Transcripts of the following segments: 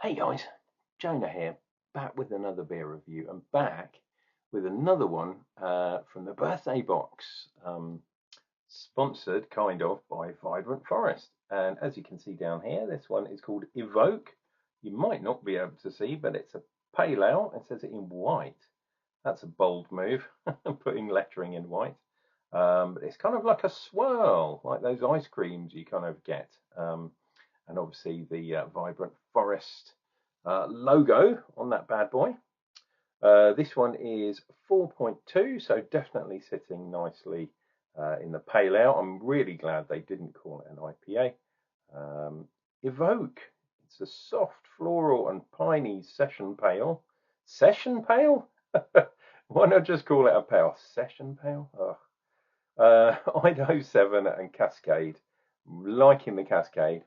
Hey guys, Jonah here, back with another beer review and back with another one from the birthday box, sponsored kind of by Vibrant Forest. And as you can see down here, this one is called Evoke. You might not be able to see, but it's a pale ale. It says it in white. That's a bold move, putting lettering in white. But it's kind of like a swirl, like those ice creams you kind of get. And obviously the Vibrant Forest logo on that bad boy. This one is 4.2, so definitely sitting nicely in the pale ale. I'm really glad they didn't call it an IPA. Evoke, it's a soft floral and piney session pale. Session pale? Why not just call it a pale? Session pale? Idaho 7 and Cascade. Liking the Cascade.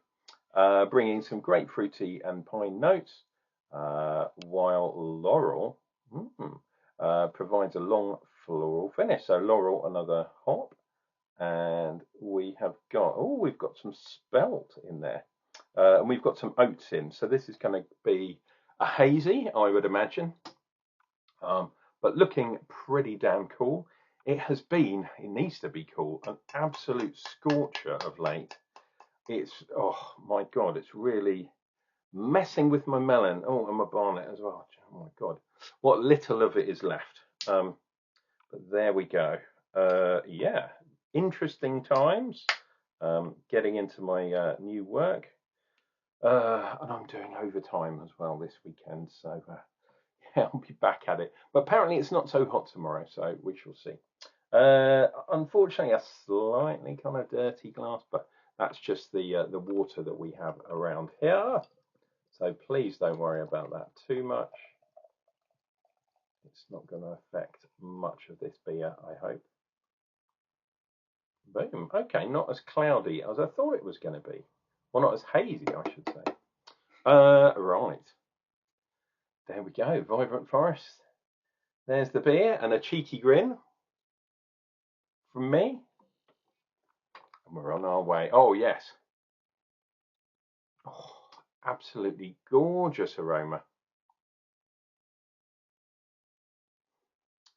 Bringing some grapefruity and pine notes, while Laurel provides a long floral finish. So Laurel, another hop, and we've got some spelt in there, and we've got some oats in. So this is going to be a hazy, I would imagine, but looking pretty damn cool. It needs to be cool, an absolute scorcher of late. It's, oh my God, it's really messing with my melon. Oh, and my barnet as well. Oh my God, what little of it is left. But there we go. Yeah, interesting times. Getting into my new work. And I'm doing overtime as well this weekend. So yeah, I'll be back at it. But apparently it's not so hot tomorrow, so we shall see. Unfortunately, a slightly kind of dirty glass, but that's just the water that we have around here. So please don't worry about that too much. It's not going to affect much of this beer, I hope. Boom. Okay, not as cloudy as I thought it was going to be. Well, not as hazy, I should say. Right. There we go. Vibrant Forest. There's the beer and a cheeky grin from me. And we're on our way. Oh, yes. Oh, absolutely gorgeous aroma.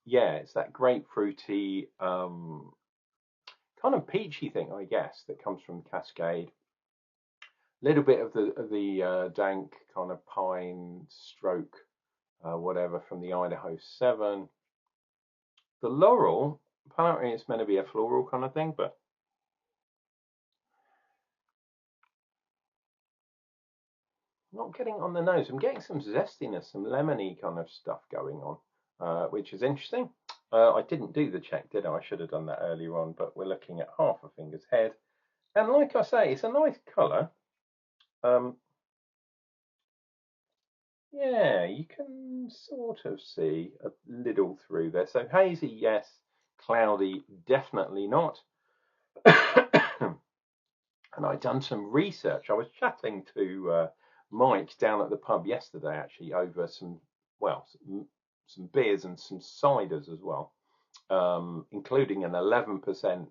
Yeah, it's that grapefruity, kind of peachy thing, I guess, that comes from Cascade. A little bit of the dank kind of pine stroke, whatever, from the Idaho 7. The Laurel, apparently it's meant to be a floral kind of thing, but not getting on the nose. I'm getting some zestiness, some lemony kind of stuff going on, which is interesting. I didn't do the check, did I? I should have done that earlier on, but we're looking at half a finger's head. And like I say, it's a nice colour. Yeah, you can sort of see a little through there. So hazy, yes. Cloudy, definitely not. And I'd done some research. I was chatting to Mike down at the pub yesterday, actually, over some beers and some ciders as well, including an 11%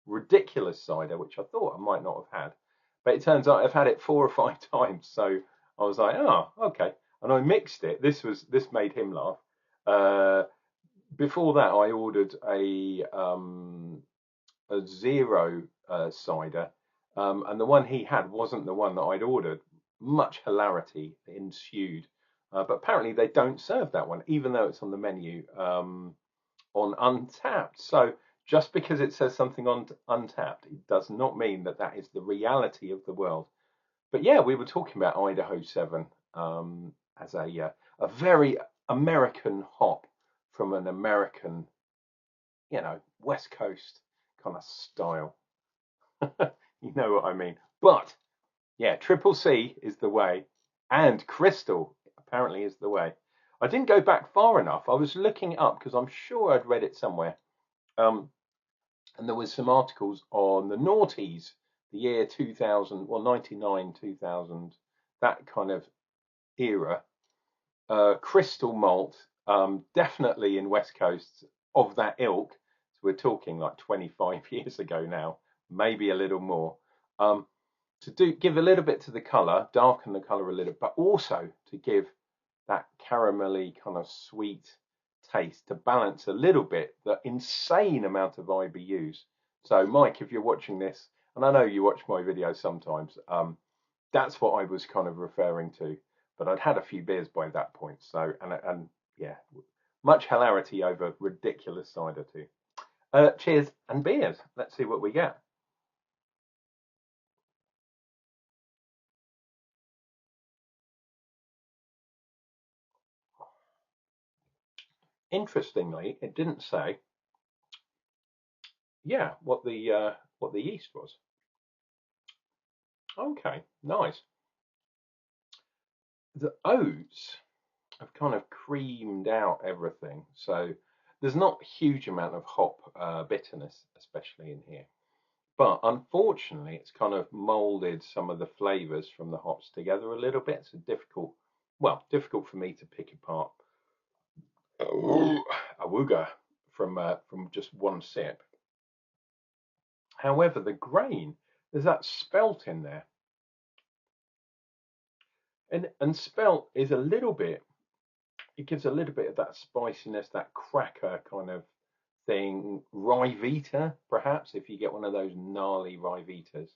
ridiculous cider, which I thought I might not have had. But it turns out I've had it 4 or 5 times. So I was like, oh, okay. And I mixed it. This made him laugh. Before that, I ordered a zero cider, and the one he had wasn't the one that I'd ordered. Much hilarity ensued. But apparently they don't serve that one, even though it's on the menu on Untapped. So just because it says something on Untapped, it does not mean that that is the reality of the world. But yeah, we were talking about Idaho 7 as a very American hop from an American, West Coast kind of style. You know what I mean? But yeah, Triple C is the way, and Crystal apparently is the way. I didn't go back far enough. I was looking it up because I'm sure I'd read it somewhere. And there was some articles on the noughties, the year 2000, well, 99, 2000, that kind of era. Crystal malt, definitely in West Coast of that ilk. So we're talking like 25 years ago now, maybe a little more. to give a little bit to the colour, darken the colour a little, but also to give that caramelly kind of sweet taste to balance a little bit the insane amount of IBUs. So, Mike, if you're watching this, and I know you watch my videos sometimes, that's what I was kind of referring to. But I'd had a few beers by that point, so and yeah, much hilarity over ridiculous cider too. Cheers and beers. Let's see what we get. Interestingly, it didn't say, yeah, what the yeast was. Okay, nice. The oats have kind of creamed out everything, so there's not a huge amount of hop bitterness, especially in here. But unfortunately, it's kind of molded some of the flavors from the hops together a little bit. So difficult for me to pick apart a wooga from just one sip. However, the grain, there's that spelt in there, and spelt is a little bit. It gives a little bit of that spiciness, that cracker kind of thing. Rye perhaps, if you get one of those gnarly rye it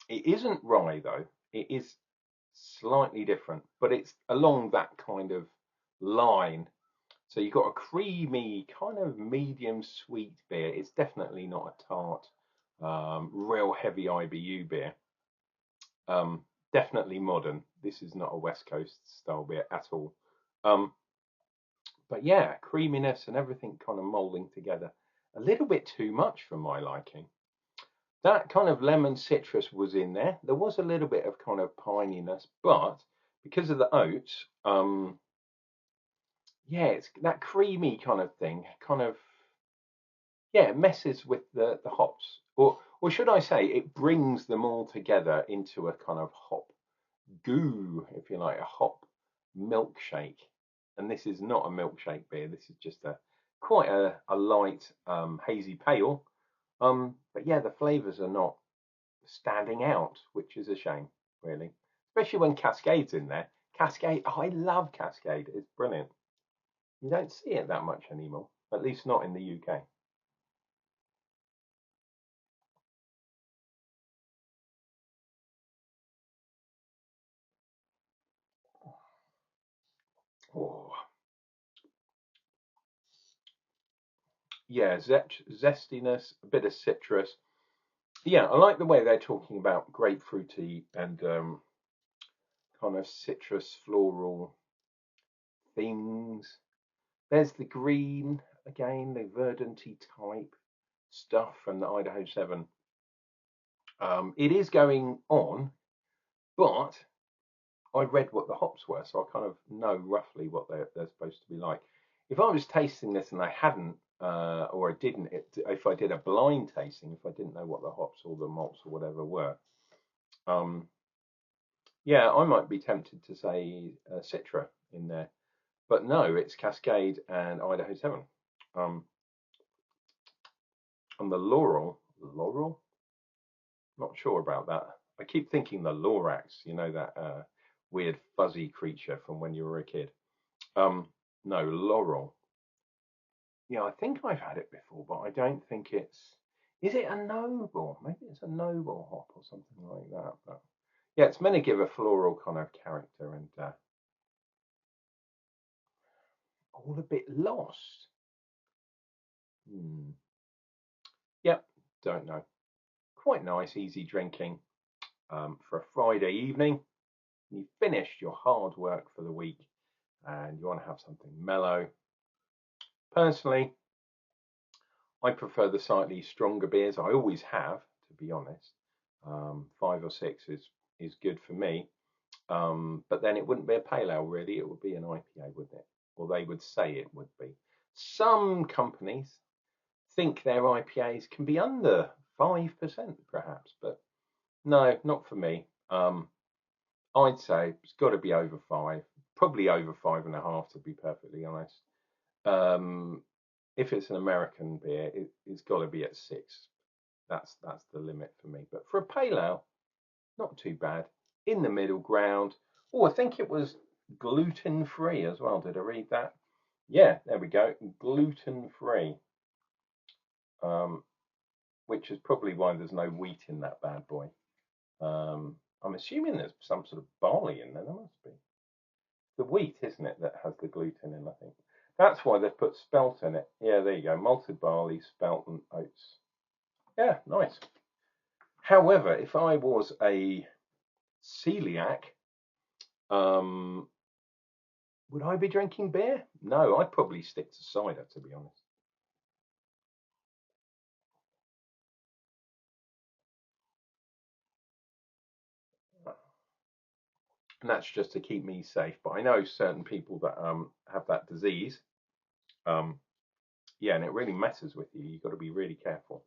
isn't rye though. It is slightly different, but it's along that kind of line. So you've got a creamy, kind of medium sweet beer. It's definitely not a tart, real heavy IBU beer. Definitely modern. This is not a West Coast style beer at all. But yeah, creaminess and everything kind of molding together. A little bit too much for my liking. That kind of lemon citrus was in there. There was a little bit of kind of pininess, but because of the oats, yeah, it's that creamy kind of thing. Kind of, yeah, it messes with the hops, or should I say, it brings them all together into a kind of hop goo, if you like, a hop milkshake. And this is not a milkshake beer. This is just quite a light hazy pale. But yeah, the flavors are not standing out, which is a shame, really. Especially when Cascade's in there. Cascade, oh, I love Cascade. It's brilliant. You don't see it that much anymore, at least not in the UK. Oh, yeah, zestiness, a bit of citrus. Yeah, I like the way they're talking about grapefruity and kind of citrus floral things. There's the green again, the verdanty type stuff from the Idaho 7. It is going on, but I read what the hops were, so I kind of know roughly what they're supposed to be like. If I was tasting this and I hadn't, or I didn't, if I did a blind tasting, if I didn't know what the hops or the malts or whatever were, um, yeah, I might be tempted to say Citra in there, but no, it's Cascade and Idaho 7. Um, and the Laurel, not sure about that. I keep thinking the Lorax, you know, that weird fuzzy creature from when you were a kid. Um, no, Laurel. Yeah, I think I've had it before, but I don't think it's. Is it a noble? Maybe it's a noble hop or something like that. But yeah, it's meant to give a floral kind of character and all a bit lost. Hmm. Yep, don't know. Quite nice, easy drinking for a Friday evening. You finished your hard work for the week and you want to have something mellow. Personally, I prefer the slightly stronger beers. I always have, to be honest. 5 or 6 is good for me. But then it wouldn't be a pale ale, really. It would be an IPA, wouldn't it? Or they would say it would be. Some companies think their IPAs can be under 5%, perhaps, but no, not for me. I'd say it's got to be over 5, probably over 5.5, to be perfectly honest. If it's an American beer, it's got to be at 6 That's the limit for me. But for a pale ale, not too bad. In the middle ground. Oh, I think it was gluten free as well. Did I read that? Yeah, there we go. Gluten free. Which is probably why there's no wheat in that bad boy. I'm assuming there's some sort of barley in there. There must be. The wheat, isn't it, that has the gluten in, I think. That's why they've put spelt in it. Yeah, there you go. Malted barley, spelt, and oats. Yeah, nice. However, if I was a celiac, would I be drinking beer? No, I'd probably stick to cider, to be honest. And that's just to keep me safe. But I know certain people that have that disease. Yeah, and it really messes with you. You've got to be really careful.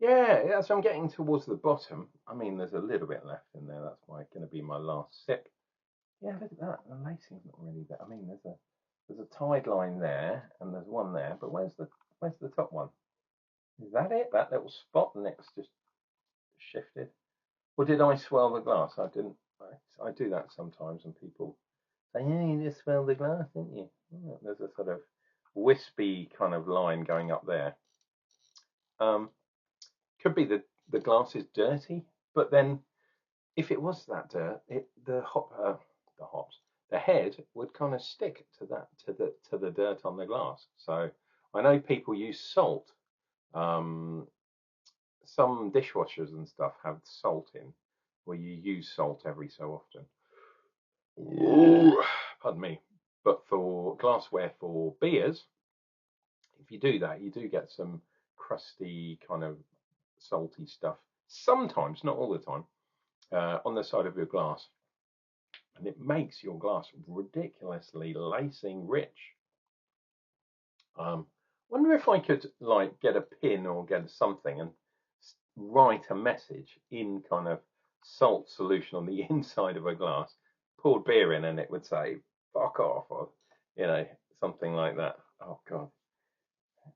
Yeah, so I'm getting towards the bottom. I mean, there's a little bit left in there. That's why it's going to be my last sip. Yeah, look at that. The lacing's not really there. I mean, there's a tide line there, and there's one there. But where's the top one? Is that it? That little spot, and it's just shifted. Or did I swell the glass? I didn't. I do that sometimes, and people say, "Yeah, you just swelled the glass, didn't you?" Oh, there's a sort of wispy kind of line going up there. Could be the glass is dirty, but then if it was that dirt, the hops, the head would kind of stick to the dirt on the glass. So I know people use salt. Some dishwashers and stuff have salt in, where you use salt every so often. Ooh, pardon me. But for glassware for beers, if you do that, you do get some crusty kind of salty stuff. Sometimes, not all the time, on the side of your glass, and it makes your glass ridiculously lacing rich. Wonder if I could like get a pin or get something and write a message in kind of salt solution on the inside of a glass, poured beer in, and it would say "fuck off" or something like that. Oh God,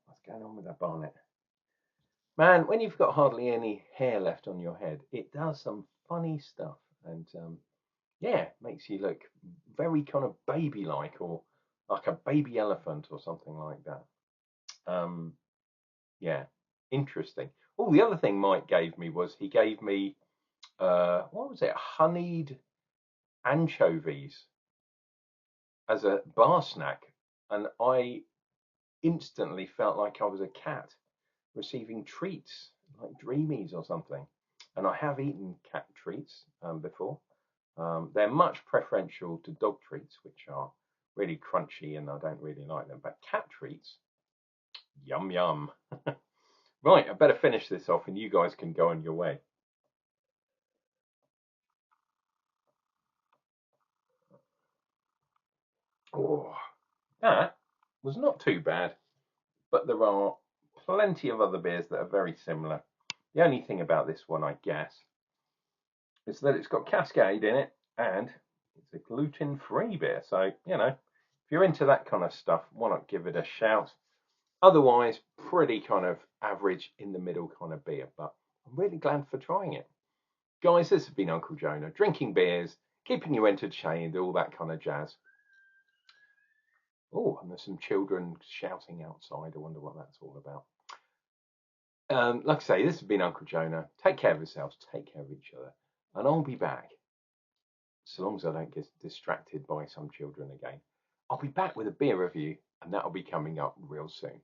what's going on with that barnet? Man, when you've got hardly any hair left on your head, it does some funny stuff, and yeah, makes you look very kind of baby-like, or like a baby elephant or something like that. Yeah, interesting. Oh, the other thing Mike gave me was he gave me what was it? Honeyed anchovies as a bar snack, and I instantly felt like I was a cat receiving treats like dreamies or something. And I have eaten cat treats before. They're much preferential to dog treats, which are really crunchy and I don't really like them. But cat treats, yum yum. Right, I better finish this off and you guys can go on your way. Oh, that was not too bad, but there are plenty of other beers that are very similar. The only thing about this one, I guess, is that it's got Cascade in it and it's a gluten-free beer. So, if you're into that kind of stuff, why not give it a shout? Otherwise, pretty kind of average in the middle kind of beer, but I'm really glad for trying it. Guys, this has been Unclejona, drinking beers, keeping you entertained, all that kind of jazz. Oh, and there's some children shouting outside. I wonder what that's all about. Like I say, this has been Unclejona. Take care of yourselves, take care of each other, and I'll be back, so long as I don't get distracted by some children again. I'll be back with a beer review, and that'll be coming up real soon.